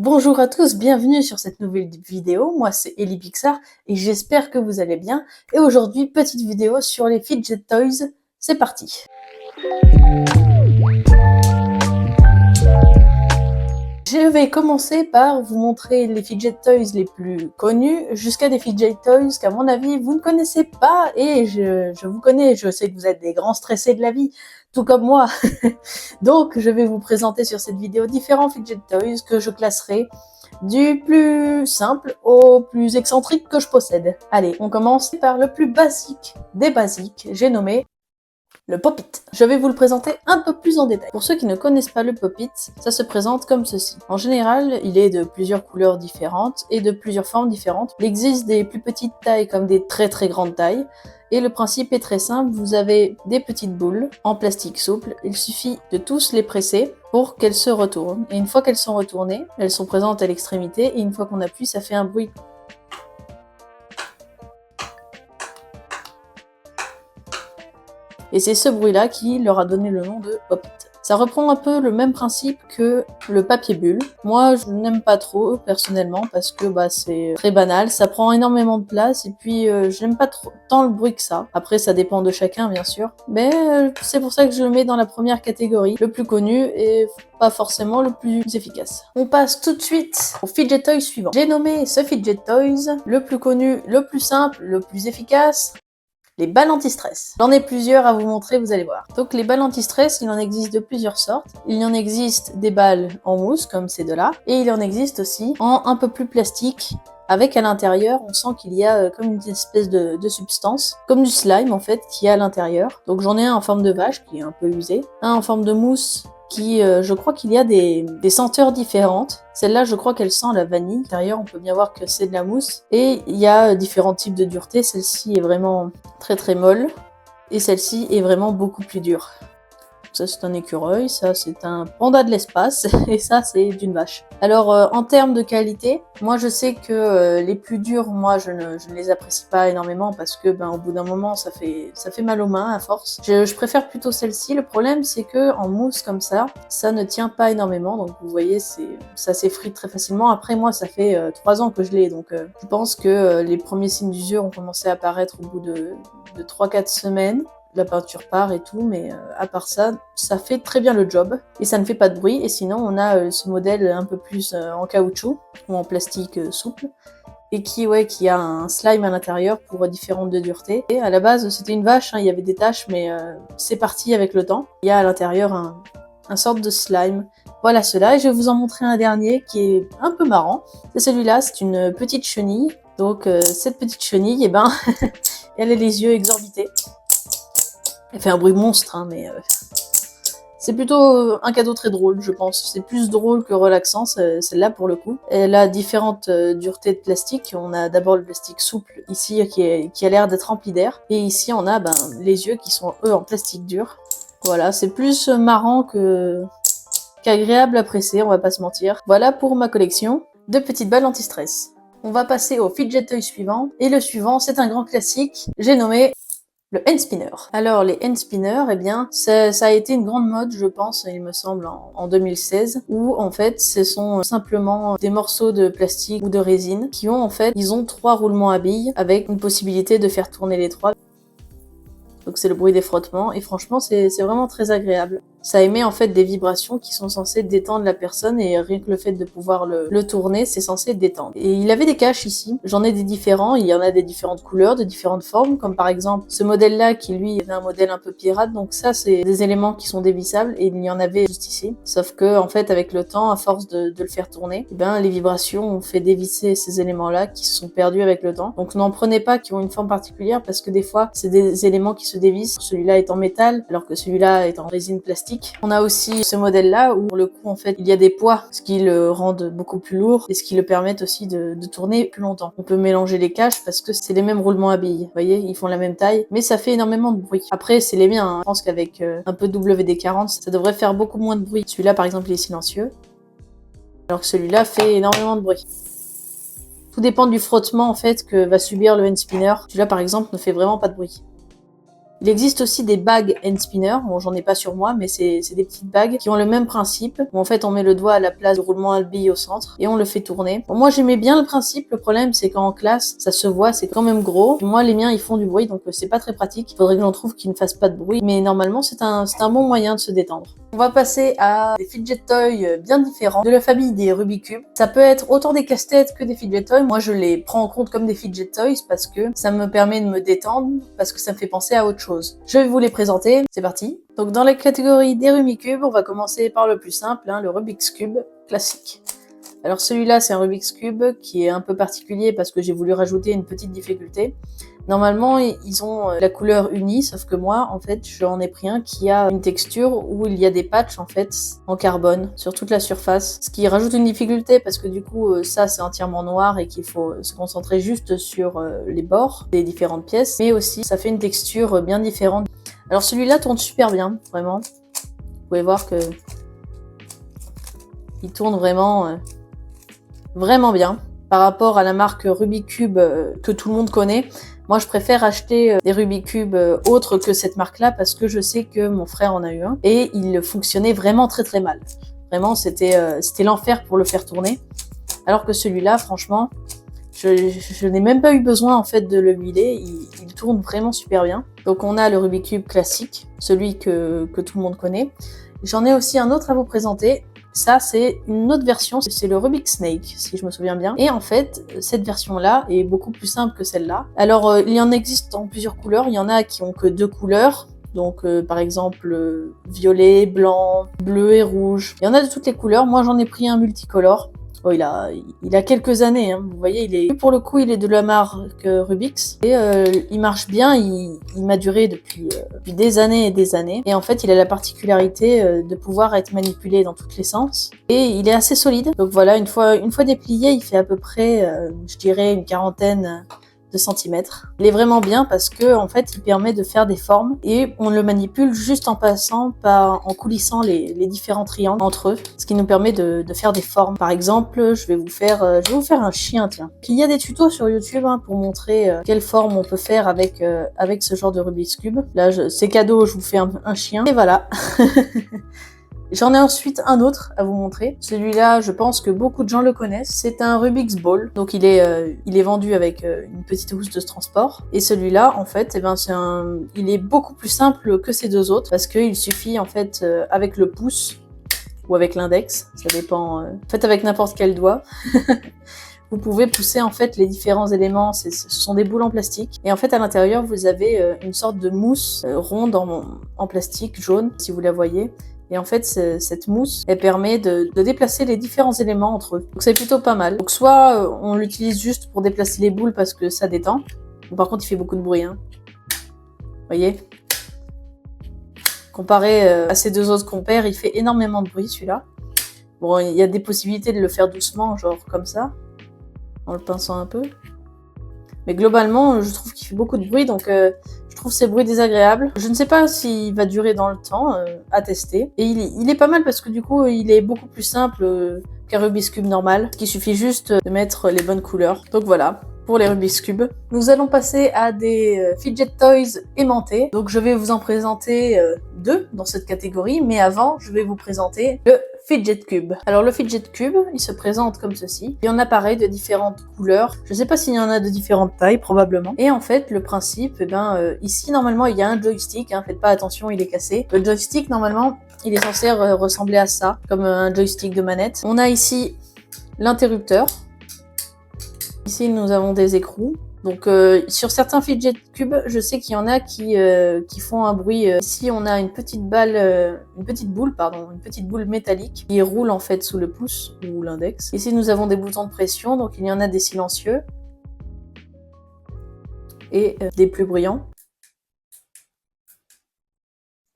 Bonjour à tous, bienvenue sur cette nouvelle vidéo. Moi c'est Ellie Pixar et j'espère que vous allez bien. Et aujourd'hui, petite vidéo sur les Fidget Toys. C'est parti. Je vais commencer par vous montrer les Fidget Toys les plus connus, jusqu'à des Fidget Toys qu'à mon avis vous ne connaissez pas, et je vous connais, je sais que vous êtes des grands stressés de la vie, tout comme moi. Donc je vais vous présenter sur cette vidéo différents Fidget Toys que je classerai du plus simple au plus excentrique que je possède. Allez, on commence par le plus basique des basiques, j'ai nommé le Pop-It. Je vais vous le présenter un peu plus en détail. Pour ceux qui ne connaissent pas le Pop-It, ça se présente comme ceci. En général, il est de plusieurs couleurs différentes et de plusieurs formes différentes. Il existe des plus petites tailles comme des très grandes tailles. Et le principe est très simple, vous avez des petites boules en plastique souple, il suffit de tous les presser pour qu'elles se retournent. Et une fois qu'elles sont retournées, elles sont présentes à l'extrémité, et une fois qu'on appuie, ça fait un bruit. Et c'est ce bruit-là qui leur a donné le nom de Pop-It. Ça reprend un peu le même principe que le papier bulle. Moi, je n'aime pas trop, personnellement, parce que c'est très banal, ça prend énormément de place, et puis je n'aime pas tant le bruit que ça. Après, ça dépend de chacun, bien sûr. Mais c'est pour ça que je le mets dans la première catégorie, le plus connu, et pas forcément le plus efficace. On passe tout de suite au Fidget Toy suivant. J'ai nommé ce Fidget Toys le plus connu, le plus simple, le plus efficace. Les balles anti-stress. J'en ai plusieurs à vous montrer, vous allez voir. Donc les balles anti-stress, il en existe de plusieurs sortes. Il y en existe des balles en mousse, comme ces deux-là, et il en existe aussi en un peu plus plastique, avec à l'intérieur, on sent qu'il y a comme une espèce de substance, comme du slime en fait, qui est à l'intérieur. Donc j'en ai un en forme de vache, qui est un peu usé, un en forme de mousse, qui, je crois qu'il y a des senteurs différentes. Celle-là, je crois qu'elle sent la vanille. À l'intérieur, on peut bien voir que c'est de la mousse. Et il y a différents types de dureté. Celle-ci est vraiment très molle. Et celle-ci est vraiment beaucoup plus dure. Ça, c'est un écureuil, ça, c'est un panda de l'espace, et ça, c'est d'une vache. Alors, en termes de qualité, moi, je sais que les plus durs, moi, je ne les apprécie pas énormément, parce que, au bout d'un moment, ça fait mal aux mains, à force. Je préfère plutôt celle-ci. Le problème, c'est que en mousse, comme ça ne tient pas énormément, donc vous voyez, ça s'effrite très facilement. Après, moi, ça fait 3 ans que je l'ai, donc je pense que les premiers signes d'usure ont commencé à apparaître au bout de 3-4 semaines. La peinture part et tout, mais à part ça, ça fait très bien le job et ça ne fait pas de bruit. Et sinon, on a ce modèle un peu plus en caoutchouc ou en plastique souple, et qui a un slime à l'intérieur pour différentes de dureté. Et à la base, c'était une vache, hein, il y avait des taches, mais c'est parti avec le temps. Il y a à l'intérieur un sorte de slime. Voilà cela, et je vais vous en montrer un dernier qui est un peu marrant. C'est celui-là, c'est une petite chenille. Donc cette petite chenille, elle a les yeux exorbités. Elle fait un bruit monstre, hein, mais c'est plutôt un cadeau très drôle, je pense. C'est plus drôle que relaxant, celle-là, pour le coup. Elle a différentes duretés de plastique. On a d'abord le plastique souple, ici, qui a l'air d'être rempli d'air. Et ici, on a les yeux qui sont, eux, en plastique dur. Voilà, c'est plus marrant qu'agréable à presser, on va pas se mentir. Voilà pour ma collection de petites balles anti-stress. On va passer au Fidget Toy suivant. Et le suivant, c'est un grand classique. J'ai nommé le hand spinner. Alors les hand spinners, ça a été une grande mode, je pense, il me semble, en 2016, où en fait ce sont simplement des morceaux de plastique ou de résine qui ont ils ont 3 roulements à billes avec une possibilité de faire tourner les 3. Donc c'est le bruit des frottements, et franchement c'est vraiment très agréable. Ça émet en fait des vibrations qui sont censées détendre la personne, et rien que le fait de pouvoir le tourner, c'est censé détendre. Et il avait des caches ici, j'en ai des différents, il y en a des différentes couleurs, de différentes formes, comme par exemple ce modèle-là qui lui avait un modèle un peu pirate, donc ça c'est des éléments qui sont dévissables, et il y en avait juste ici. Sauf que en fait avec le temps, à force de le faire tourner, les vibrations ont fait dévisser ces éléments-là qui se sont perdus avec le temps. Donc n'en prenez pas qui ont une forme particulière, parce que des fois c'est des éléments qui se dévissent, celui-là est en métal, alors que celui-là est en résine plastique. On a aussi ce modèle-là où pour le coup en fait il y a des poids, ce qui le rend beaucoup plus lourd et ce qui le permet aussi de tourner plus longtemps. On peut mélanger les caches parce que c'est les mêmes roulements à billes. Vous voyez, ils font la même taille, mais ça fait énormément de bruit. Après c'est les miens, hein. Je pense qu'avec un peu de WD-40, ça devrait faire beaucoup moins de bruit. Celui-là par exemple il est silencieux, alors que celui-là fait énormément de bruit. Tout dépend du frottement en fait que va subir le hand spinner. Celui-là par exemple ne fait vraiment pas de bruit. Il existe aussi des bagues hand spinner, bon j'en ai pas sur moi, mais c'est des petites bagues qui ont le même principe, où en fait on met le doigt à la place du roulement à billes au centre, et on le fait tourner. Bon, moi j'aimais bien le principe, le problème c'est qu'en classe, ça se voit, c'est quand même gros. Moi les miens ils font du bruit, donc c'est pas très pratique, il faudrait que j'en trouve qui ne fassent pas de bruit, mais normalement c'est un bon moyen de se détendre. On va passer à des fidget toys bien différents, de la famille des Rubik's Cube. Ça peut être autant des casse-têtes que des fidget toys, moi je les prends en compte comme des fidget toys parce que ça me permet de me détendre, parce que ça me fait penser à autre chose. Je vais vous les présenter, c'est parti. Donc dans la catégorie des Rubik's Cube, on va commencer par le plus simple, le Rubik's Cube classique. Alors celui-là c'est un Rubik's Cube qui est un peu particulier parce que j'ai voulu rajouter une petite difficulté. Normalement ils ont la couleur unie, sauf que moi en fait j'en ai pris un qui a une texture où il y a des patchs en fait en carbone sur toute la surface, ce qui rajoute une difficulté parce que du coup ça c'est entièrement noir et qu'il faut se concentrer juste sur les bords des différentes pièces, mais aussi ça fait une texture bien différente. Alors celui-là tourne super bien, vraiment. Vous pouvez voir que il tourne vraiment bien par rapport à la marque Rubik's Cube que tout le monde connaît. Moi, je préfère acheter des Rubik's Cube autres que cette marque-là parce que je sais que mon frère en a eu un et il fonctionnait vraiment très très mal. Vraiment, c'était l'enfer pour le faire tourner. Alors que celui-là, franchement, je n'ai même pas eu besoin en fait de le huiler. Il tourne vraiment super bien. Donc on a le Rubik's Cube classique, celui que tout le monde connaît. J'en ai aussi un autre à vous présenter. Ça, c'est une autre version, c'est le Rubik's Snake, si je me souviens bien. Et en fait, cette version-là est beaucoup plus simple que celle-là. Alors, il y en existe en plusieurs couleurs. Il y en a qui ont que 2 couleurs. Donc, par exemple, violet, blanc, bleu et rouge. Il y en a de toutes les couleurs. Moi, j'en ai pris un multicolore. Oh, il a quelques années, hein. Vous voyez, pour le coup, il est de la marque Rubik's et il marche bien. Il m'a duré depuis des années et des années. Et en fait, il a la particularité de pouvoir être manipulé dans tous les sens. Et il est assez solide. Donc voilà, une fois déplié, il fait à peu près, je dirais, une quarantaine de centimètres. Il est vraiment bien parce que en fait il permet de faire des formes et on le manipule juste en en coulissant les différents triangles entre eux, ce qui nous permet de faire des formes. Par exemple, je vais vous faire un chien, tiens. Il y a des tutos sur YouTube pour montrer quelle forme on peut faire avec ce genre de Rubik's Cube. Là, c'est cadeau, je vous fais un chien et voilà. J'en ai ensuite un autre à vous montrer. Celui-là, je pense que beaucoup de gens le connaissent. C'est un Rubik's Ball. Donc il est vendu avec une petite housse de transport. Et celui-là, en fait, il est beaucoup plus simple que ces deux autres parce qu'il suffit en fait avec le pouce ou avec l'index, ça dépend. Faites avec n'importe quel doigt. Vous pouvez pousser en fait les différents éléments, ce sont des boules en plastique. Et en fait à l'intérieur vous avez une sorte de mousse ronde en plastique jaune, si vous la voyez. Et en fait, cette mousse, elle permet de déplacer les différents éléments entre eux. Donc c'est plutôt pas mal. Donc soit on l'utilise juste pour déplacer les boules parce que ça détend. Ou par contre, il fait beaucoup de bruit. Vous voyez ? Comparé à ces deux autres compères, il fait énormément de bruit celui-là. Bon, il y a des possibilités de le faire doucement, genre comme ça, en le pinçant un peu. Mais globalement, je trouve qu'il fait beaucoup de bruit, donc je trouve ces bruits désagréables. Je ne sais pas s'il va durer dans le temps, à tester. Et il est pas mal parce que du coup, il est beaucoup plus simple qu'un Rubik's Cube normal. Il suffit juste de mettre les bonnes couleurs. Donc voilà, pour les Rubik's Cube. Nous allons passer à des fidget toys aimantés. Donc je vais vous en présenter 2 dans cette catégorie, mais avant, je vais vous présenter le Fidget Cube. Alors le Fidget Cube, il se présente comme ceci. Il y en a pareil de différentes couleurs. Je sais pas s'il y en a de différentes tailles, probablement. Et en fait, le principe, ici normalement il y a un joystick. Faites pas attention, il est cassé. Le joystick normalement, il est censé ressembler à ça, comme un joystick de manette. On a ici l'interrupteur. Ici nous avons des écrous. Donc sur certains fidget cubes, je sais qu'il y en a qui font un bruit. Ici on a une petite boule métallique qui roule en fait sous le pouce ou l'index. Ici nous avons des boutons de pression, donc il y en a des silencieux et des plus bruyants.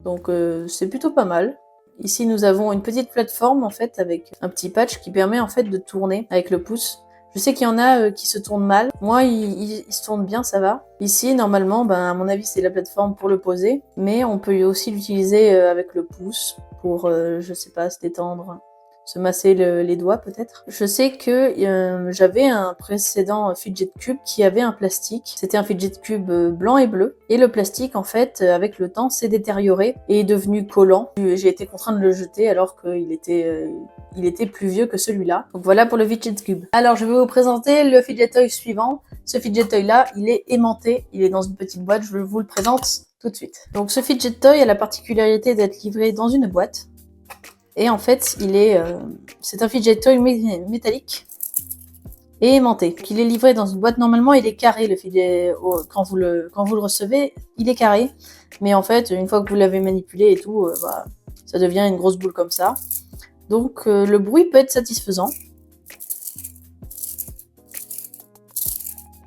Donc c'est plutôt pas mal. Ici nous avons une petite plateforme en fait avec un petit patch qui permet en fait de tourner avec le pouce. Je sais qu'il y en a qui se tournent mal. Moi, il se tourne bien, ça va. Ici, normalement, à mon avis, c'est la plateforme pour le poser. Mais on peut aussi l'utiliser avec le pouce pour, je sais pas, se détendre se masser les doigts peut-être. Je sais que j'avais un précédent fidget cube qui avait un plastique. C'était un fidget cube blanc et bleu. Et le plastique, en fait, avec le temps, s'est détérioré et est devenu collant. J'ai été contrainte de le jeter alors qu'il était plus vieux que celui-là. Donc voilà pour le fidget cube. Alors je vais vous présenter le fidget toy suivant. Ce fidget toy là, il est aimanté. Il est dans une petite boîte. Je vous le présente tout de suite. Donc ce fidget toy a la particularité d'être livré dans une boîte. Et en fait, c'est un fidget toy métallique et aimanté. Donc, il est livré dans une boîte. Normalement, il est carré, le fidget. Quand vous le recevez, il est carré. Mais en fait, une fois que vous l'avez manipulé et tout, ça devient une grosse boule comme ça. Donc, le bruit peut être satisfaisant.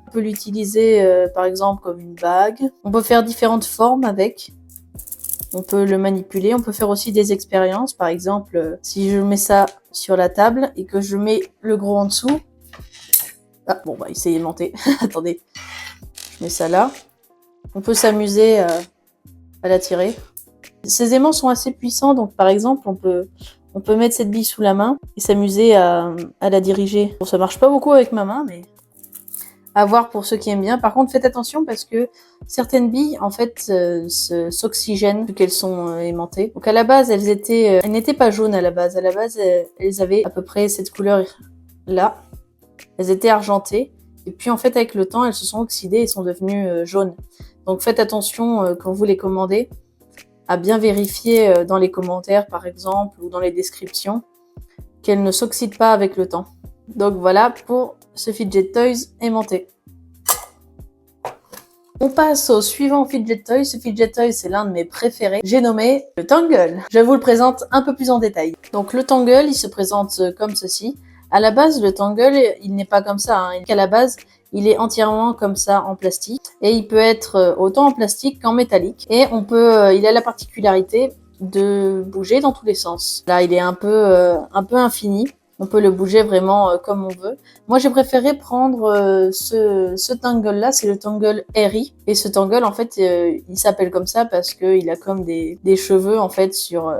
On peut l'utiliser, par exemple, comme une bague. On peut faire différentes formes avec. On peut le manipuler, on peut faire aussi des expériences. Par exemple, si je mets ça sur la table et que je mets le gros en dessous. Ah, bon, il s'est aimanté. Attendez. Je mets ça là. On peut s'amuser à l'attirer. Ces aimants sont assez puissants, donc par exemple, on peut mettre cette bille sous la main et s'amuser à la diriger. Bon, ça marche pas beaucoup avec ma main, mais à voir pour ceux qui aiment bien. Par contre, faites attention parce que certaines billes, en fait, s'oxygènent vu qu'elles sont aimantées. Donc à la base, elles n'étaient pas jaunes à la base. À la base, elles avaient à peu près cette couleur-là. Elles étaient argentées. Et puis en fait, avec le temps, elles se sont oxydées et sont devenues jaunes. Donc faites attention quand vous les commandez à bien vérifier dans les commentaires, par exemple, ou dans les descriptions, qu'elles ne s'oxydent pas avec le temps. Donc voilà pour ce fidget toys aimanté. On passe au suivant fidget toy. Ce fidget toy, c'est l'un de mes préférés. J'ai nommé le Tangle. Je vous le présente un peu plus en détail. Donc le Tangle, il se présente comme ceci. À la base, le Tangle, il n'est pas comme ça. À la base, il est entièrement comme ça en plastique. Et il peut être autant en plastique qu'en métallique. Et il a la particularité de bouger dans tous les sens. Là, il est un peu infini. On peut le bouger vraiment comme on veut. Moi, j'ai préféré prendre ce Tangle-là, c'est le Tangle Airy. Et ce Tangle, en fait, il s'appelle comme ça parce qu'il a comme des cheveux, en fait, sur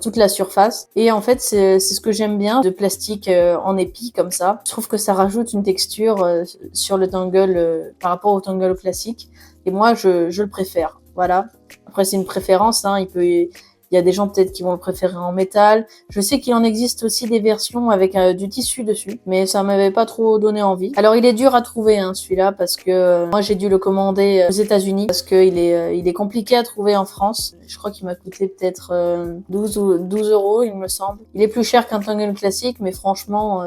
toute la surface. Et en fait, c'est ce que j'aime bien de plastique en épi, comme ça. Je trouve que ça rajoute une texture sur le Tangle par rapport au Tangle classique. Et moi, je le préfère. Voilà. Après, c'est une préférence, hein. Il y a des gens peut-être qui vont le préférer en métal. Je sais qu'il en existe aussi des versions avec du tissu dessus, mais ça m'avait pas trop donné envie. Alors il est dur à trouver celui-là parce que moi j'ai dû le commander aux États-Unis parce qu'il est compliqué à trouver en France. Je crois qu'il m'a coûté peut-être 12 euros, il me semble. Il est plus cher qu'un Tangle classique, mais franchement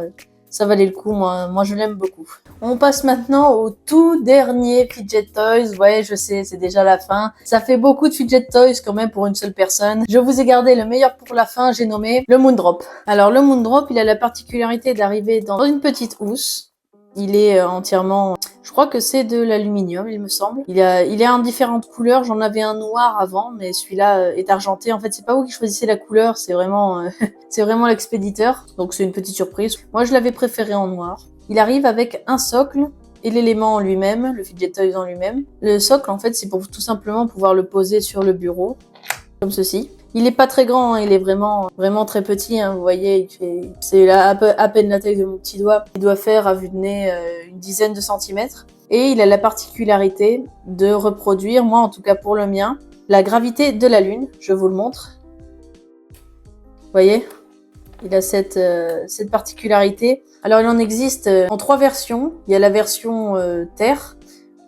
ça valait le coup, moi je l'aime beaucoup. On passe maintenant au tout dernier fidget toys. Ouais, je sais, c'est déjà la fin. Ça fait beaucoup de fidget toys quand même pour une seule personne. Je vous ai gardé le meilleur pour la fin, j'ai nommé le Moondrop. Alors le Moondrop, il a la particularité d'arriver dans une petite housse. Il est entièrement... Je crois que c'est de l'aluminium, il me semble. Il est en différentes couleurs. J'en avais un noir avant, mais celui-là est argenté. En fait, c'est pas vous qui choisissez la couleur, c'est vraiment, c'est vraiment l'expéditeur. Donc c'est une petite surprise. Moi, je l'avais préféré en noir. Il arrive avec un socle et l'élément en lui-même, le fidget toy en lui-même. Le socle, en fait, c'est pour tout simplement pouvoir le poser sur le bureau, comme ceci. Il est pas très grand, il est vraiment très petit, vous voyez, c'est à peine la taille de mon petit doigt. Il doit faire à vue de nez une dizaine de centimètres. Et il a la particularité de reproduire, moi en tout cas pour le mien, la gravité de la Lune. Je vous le montre. Vous voyez ? Il a cette particularité. Alors il en existe en 3 versions. Il y a la version Terre,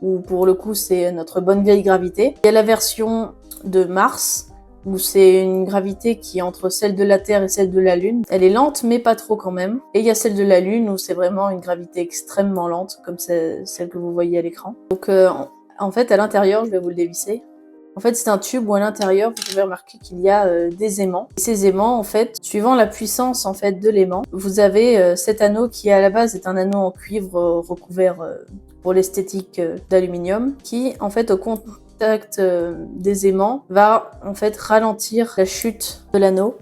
où pour le coup c'est notre bonne vieille gravité. Il y a la version de Mars, où c'est une gravité qui est entre celle de la Terre et celle de la Lune. Elle est lente, mais pas trop quand même. Et il y a celle de la Lune, où c'est vraiment une gravité extrêmement lente, comme celle que vous voyez à l'écran. Donc en fait, à l'intérieur, je vais vous le dévisser. En fait, c'est un tube où à l'intérieur, vous pouvez remarquer qu'il y a des aimants. Et ces aimants, en fait, suivant la puissance en fait de l'aimant, vous avez cet anneau qui à la base est un anneau en cuivre recouvert pour l'esthétique d'aluminium, qui en fait au contact des aimants va en fait ralentir la chute de l'anneau.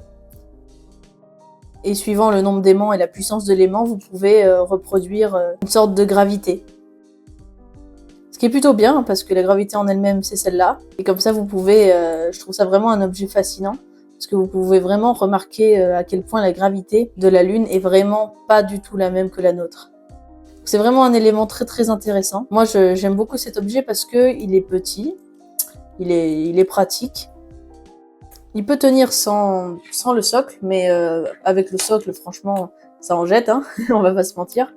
Et suivant le nombre d'aimants et la puissance de l'aimant, vous pouvez reproduire une sorte de gravité. Ce qui est plutôt bien, parce que la gravité en elle-même, c'est celle-là. Et comme ça, vous pouvez... je trouve ça vraiment un objet fascinant. parce que vous pouvez vraiment remarquer à quel point la gravité de la Lune est vraiment pas du tout la même que la nôtre. C'est vraiment un élément très très intéressant. Moi j'aime beaucoup cet objet parce que il est petit, il est pratique. Il peut tenir sans le socle, mais avec le socle, franchement, ça en jette, hein, on va pas se mentir.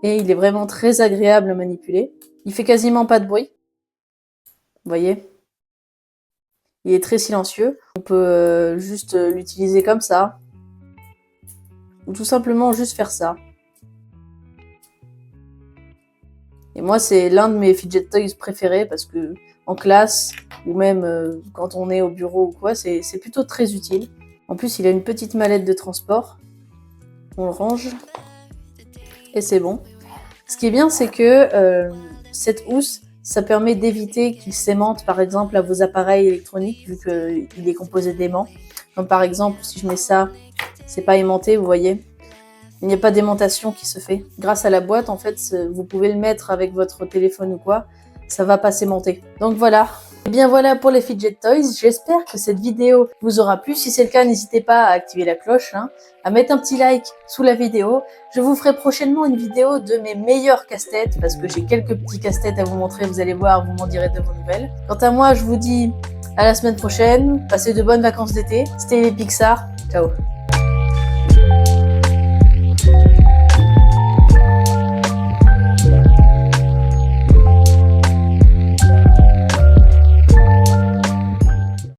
Et il est vraiment très agréable à manipuler. Il fait quasiment pas de bruit. Vous voyez ? Il est très silencieux. On peut juste l'utiliser comme ça. Ou tout simplement juste faire ça. Et moi, c'est l'un de mes fidget toys préférés parce que en classe, ou même quand on est au bureau ou quoi, c'est plutôt très utile. En plus, il a une petite mallette de transport. On le range. Et c'est bon. Ce qui est bien, c'est que cette housse, ça permet d'éviter qu'il s'aimante, par exemple, à vos appareils électroniques, vu qu'il est composé d'aimants. Donc, par exemple, si je mets ça, c'est pas aimanté, vous voyez. Il n'y a pas d'aimantation qui se fait. Grâce à la boîte, en fait, vous pouvez le mettre avec votre téléphone ou quoi, ça va pas s'aimanter. Donc voilà. Et bien voilà pour les Fidget Toys. J'espère que cette vidéo vous aura plu. Si c'est le cas, n'hésitez pas à activer la cloche, à mettre un petit like sous la vidéo. Je vous ferai prochainement une vidéo de mes meilleurs casse-têtes, parce que j'ai quelques petits casse-têtes à vous montrer, vous allez voir, vous m'en direz de vos nouvelles. Quant à moi, je vous dis à la semaine prochaine, passez de bonnes vacances d'été, c'était les Pixar, ciao.